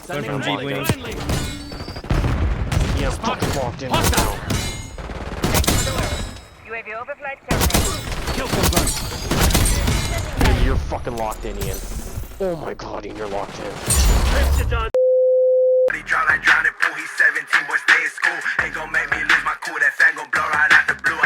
Going from Jeep winning. Yeah, I'm fucking locked in right now. UAV overflight terminated. Kill confirmed. Ian, you're fucking locked in, Ian. Oh my god, Ian, you're locked in. He drop like drowning pool, he's 17, boy stay in school. Ain't gon' make me lose my cool, that fan gon' blow right out the blue.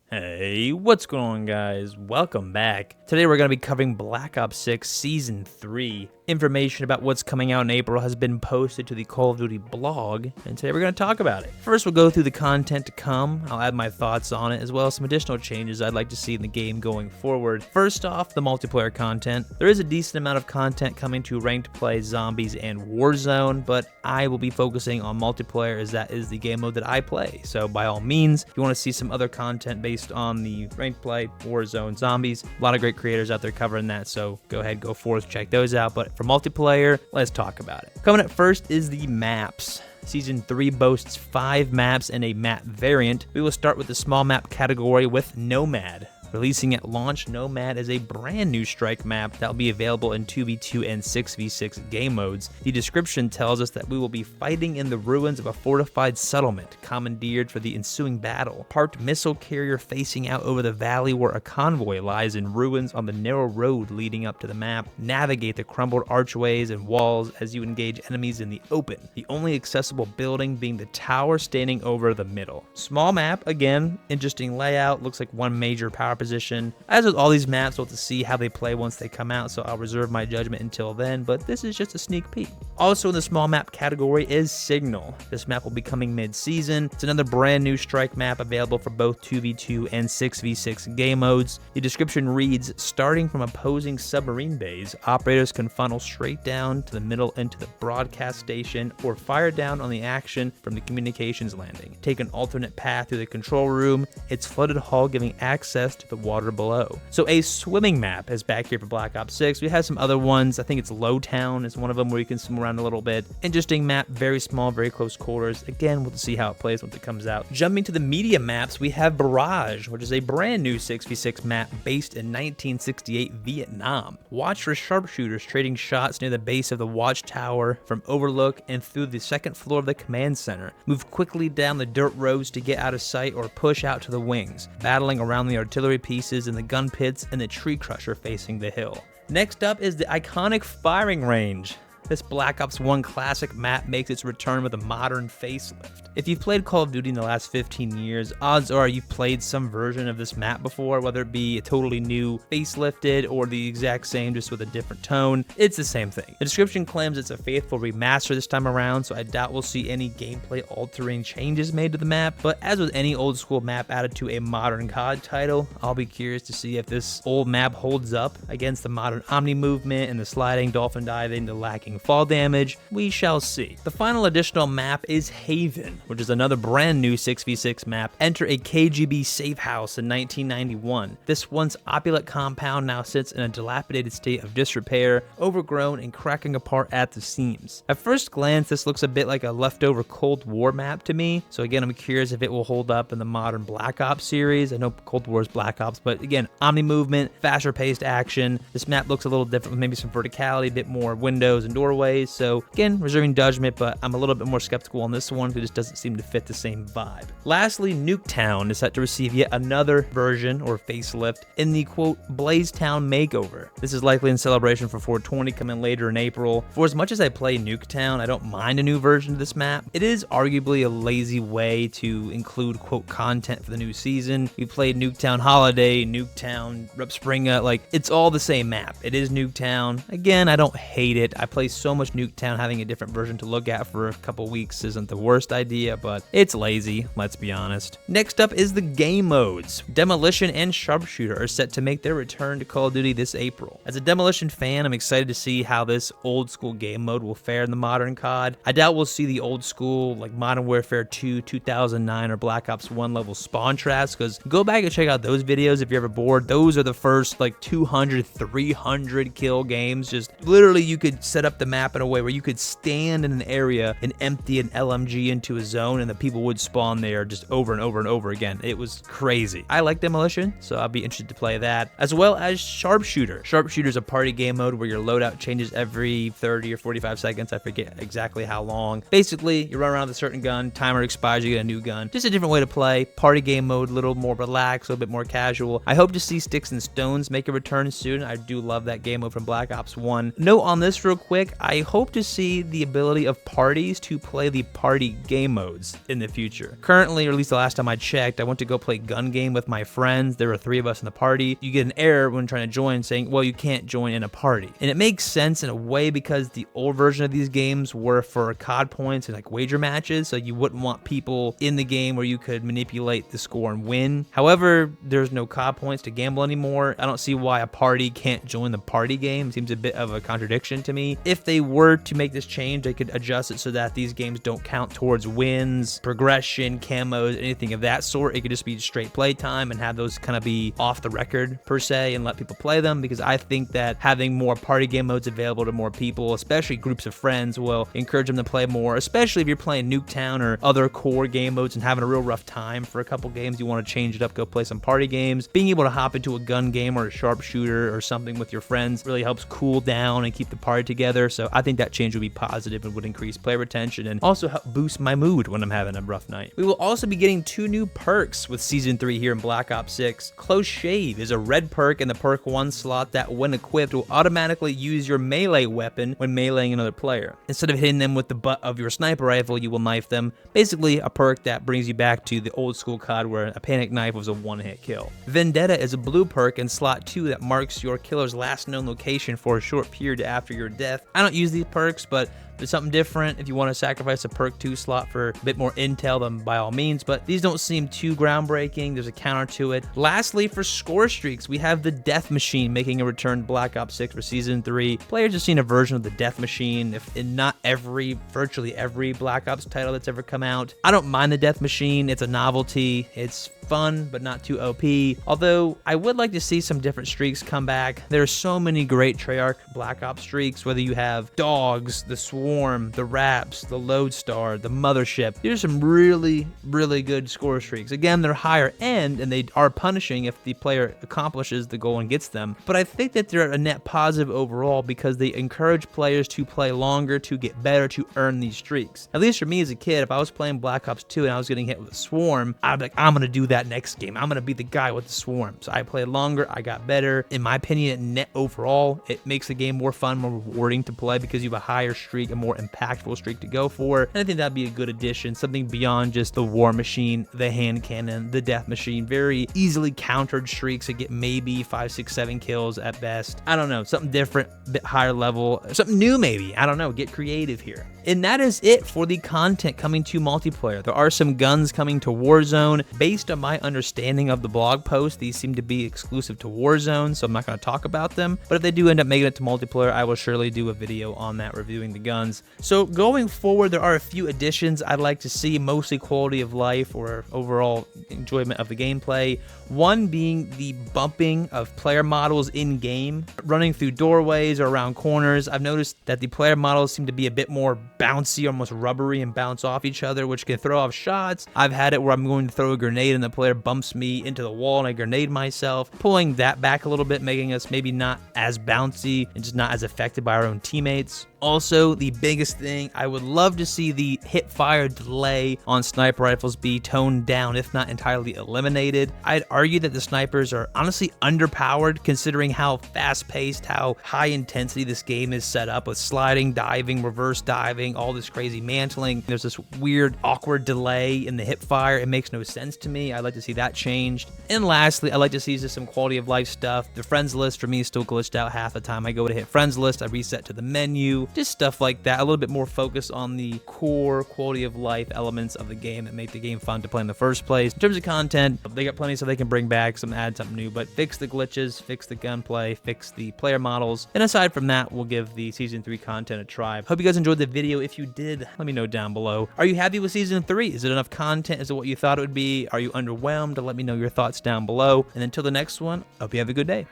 Hey, what's going on, guys? Welcome back. Today we're going to be covering Black Ops 6 Season 3. Information about what's coming out in April has been posted to the Call of Duty blog, and today we're going to talk about it. First, we'll go through the content to come. I'll add my thoughts on it, as well as some additional changes I'd like to see in the game going forward. First off, the multiplayer content. There is a decent amount of content coming to Ranked Play, Zombies, and Warzone, but I will be focusing on multiplayer as that is the game mode that I play. So by all means, if you want to see some other content based on the Ranked Play, Warzone, Zombies, a lot of great creators out there covering that, so go ahead, go forth, check those out. But for multiplayer, let's talk about it. Coming up first is the maps. Season 3 boasts 5 maps and a map variant. We will start with the small map category with Nomad. Releasing at launch, Nomad is a brand new strike map that will be available in 2v2 and 6v6 game modes. The description tells us that we will be fighting in the ruins of a fortified settlement, commandeered for the ensuing battle. Parked missile carrier facing out over the valley where a convoy lies in ruins on the narrow road leading up to the map. Navigate the crumbled archways and walls as you engage enemies in the open, the only accessible building being the tower standing over the middle. Small map, again, interesting layout, looks like one major power position. As with all these maps, we'll have to see how they play once they come out, so I'll reserve my judgment until then, but this is just a sneak peek. Also in the small map category is Signal. This map will be coming mid-season. It's another brand new strike map available for both 2v2 and 6v6 game modes. The description reads, starting from opposing submarine bays, operators can funnel straight down to the middle into the broadcast station or fire down on the action from the communications landing. Take an alternate path through the control room, its flooded hull giving access to the water below. So a swimming map is back here for Black Ops 6. We have some other ones. I think it's Lowtown is one of them where you can swim around a little bit. Interesting map, very small, very close quarters. Again, we'll see how it plays once it comes out. Jumping to the media maps, we have Barrage, which is a brand new 6v6 map based in 1968 Vietnam. Watch for sharpshooters trading shots near the base of the watchtower from Overlook and through the second floor of the command center. Move quickly down the dirt roads to get out of sight or push out to the wings, battling around the artillery pieces in the gun pits and the tree crusher facing the hill. Next up is the iconic firing range. This Black Ops 1 classic map makes its return with a modern facelift. If you've played Call of Duty in the last 15 years, odds are you've played some version of this map before, whether it be a totally new facelifted or the exact same just with a different tone. It's the same thing. The description claims it's a faithful remaster this time around, so I doubt we'll see any gameplay altering changes made to the map, but as with any old school map added to a modern COD title, I'll be curious to see if this old map holds up against the modern Omni movement and the sliding, dolphin diving, the lacking fall damage. We shall see. The final additional map is Haven, which is another brand new 6v6 map. Enter a KGB safe house in 1991. This once opulent compound now sits in a dilapidated state of disrepair, overgrown and cracking apart at the seams. At first glance, this looks a bit like a leftover Cold War map to me, so again, I'm curious if it will hold up in the modern Black Ops series. I know Cold War is Black Ops, but again, Omni movement, faster paced action. This map looks a little different with maybe some verticality, a bit more windows and doorways, so again, reserving judgment, but I'm a little bit more skeptical on this one because it just doesn't seem to fit the same vibe. Lastly, Nuketown is set to receive yet another version or facelift in the quote Blazetown makeover. This is likely in celebration for 420 coming later in April. For as much as I play Nuketown, I don't mind a new version of this map. It is arguably a lazy way to include quote content for the new season. We played Nuketown Holiday, Nuketown Rep Springa, like it's all the same map. It is Nuketown. Again, I don't hate it. I play so much Nuketown, having a different version to look at for a couple weeks isn't the worst idea, but it's lazy, let's be honest. Next up is the game modes. Demolition and Sharpshooter are set to make their return to Call of Duty this April. As a Demolition fan, I'm excited to see how this old school game mode will fare in the modern COD. I doubt we'll see the old school like Modern Warfare 2, 2009, or Black Ops 1 level spawn traps, because go back and check out those videos if you're ever bored. Those are the first like 200, 300 kill games. Just literally you could set up the map in a way where you could stand in an area and empty an LMG into a zone and the people would spawn there just over and over and over again. It was crazy. I like Demolition, so I'll be interested to play that, as well as Sharpshooter. Sharpshooter is a party game mode where your loadout changes every 30 or 45 seconds. I forget exactly how long. Basically, you run around with a certain gun, timer expires, you get a new gun. Just a different way to play. Party game mode, a little more relaxed, a little bit more casual. I hope to see Sticks and Stones make a return soon. I do love that game mode from Black Ops 1. Note on this real quick, I hope to see the ability of parties to play the party game modes in the future. Currently, or at least the last time I checked, I went to go play gun game with my friends. There were 3 of us in the party. You get an error when trying to join saying, well, you can't join in a party. And it makes sense in a way because the old version of these games were for COD points and like wager matches, so you wouldn't want people in the game where you could manipulate the score and win. However, there's no COD points to gamble anymore. I don't see why a party can't join the party game. Seems a bit of a contradiction to me. If they were to make this change, they could adjust it so that these games don't count towards wins, progression, camos, anything of that sort. It could just be straight play time and have those kind of be off the record per se and let people play them, because I think that having more party game modes available to more people, especially groups of friends, will encourage them to play more, especially if you're playing Nuketown or other core game modes and having a real rough time for a couple games. You want to change it up, go play some party games. Being able to hop into a gun game or a sharpshooter or something with your friends really helps cool down and keep the party together. So I think that change would be positive and would increase player retention and also help boost my mood when I'm having a rough night. We will also be getting 2 new perks with Season 3 here in Black Ops 6. Close Shave is a red perk in the perk 1 slot that, when equipped, will automatically use your melee weapon when meleeing another player. Instead of hitting them with the butt of your sniper rifle, you will knife them. Basically, a perk that brings you back to the old school COD where a panic knife was a one-hit kill. Vendetta is a blue perk in slot 2 that marks your killer's last known location for a short period after your death. I don't use these perks, but there's something different. If you want to sacrifice a perk 2 slot for a bit more intel, then by all means, but these don't seem too groundbreaking. There's a counter to it. Lastly, for score streaks, we have the Death Machine making a return to Black Ops 6 for Season 3. Players have seen a version of the Death Machine if in not virtually every Black Ops title that's ever come out. I don't mind the Death Machine. It's a novelty. It's fun, but not too OP. Although, I would like to see some different streaks come back. There are so many great Treyarch Black Ops streaks, whether you have Dogs, the Swarm, the Raps, the Lodestar, the Mothership. There's some really, really good score streaks. Again, they're higher end, and they are punishing if the player accomplishes the goal and gets them. But I think that they're a net positive overall because they encourage players to play longer, to get better, to earn these streaks. At least for me as a kid, if I was playing Black Ops 2 and I was getting hit with a Swarm, I'd be like, I'm going to do that next game. I'm going to be the guy with the Swarm. So I played longer, I got better. In my opinion, net overall, it makes the game more fun, more rewarding to play because you have a higher streak, a more impactful streak to go for. And I think that'd be a good addition, something beyond just the War Machine, the hand cannon, the Death Machine. Very easily countered streaks that get maybe 5, 6, 7 kills at best. I don't know, something different, a bit higher level, something new maybe. I don't know, get creative here. And that is it for the content coming to multiplayer. There are some guns coming to Warzone. Based on my understanding of the blog post, these seem to be exclusive to Warzone, so I'm not going to talk about them. But if they do end up making it to multiplayer, I will surely do a video on that, reviewing the guns. So going forward, there are a few additions I'd like to see, mostly quality of life or overall enjoyment of the gameplay. One being the bumping of player models in-game, running through doorways or around corners. I've noticed that the player models seem to be a bit more bouncy, almost rubbery, and bounce off each other, which can throw off shots. I've had it where I'm going to throw a grenade and the player bumps me into the wall and I grenade myself. Pulling that back a little bit, making us maybe not as bouncy and just not as affected by our own teammates. Also, the biggest thing, I would love to see the hip fire delay on sniper rifles be toned down, if not entirely eliminated. I'd argue that the snipers are honestly underpowered considering how fast-paced, how high intensity this game is set up with sliding, diving, reverse diving, all this crazy mantling. There's this weird, awkward delay in the hip fire. It makes no sense to me. I'd like to see that changed. And lastly, I'd like to see just some quality of life stuff. The friends list for me is still glitched out half the time. I go to hit friends list, I reset to the menu. Just stuff like that, a little bit more focus on the core quality of life elements of the game that make the game fun to play in the first place. In terms of content, they got plenty so they can bring back some, add something new, but fix the glitches, fix the gunplay, fix the player models. And aside from that, we'll give the Season 3 content a try. Hope you guys enjoyed the video. If you did, let me know down below. Are you happy with Season 3? Is it enough content? Is it what you thought it would be? Are you underwhelmed? Let me know your thoughts down below. And until the next one, I hope you have a good day.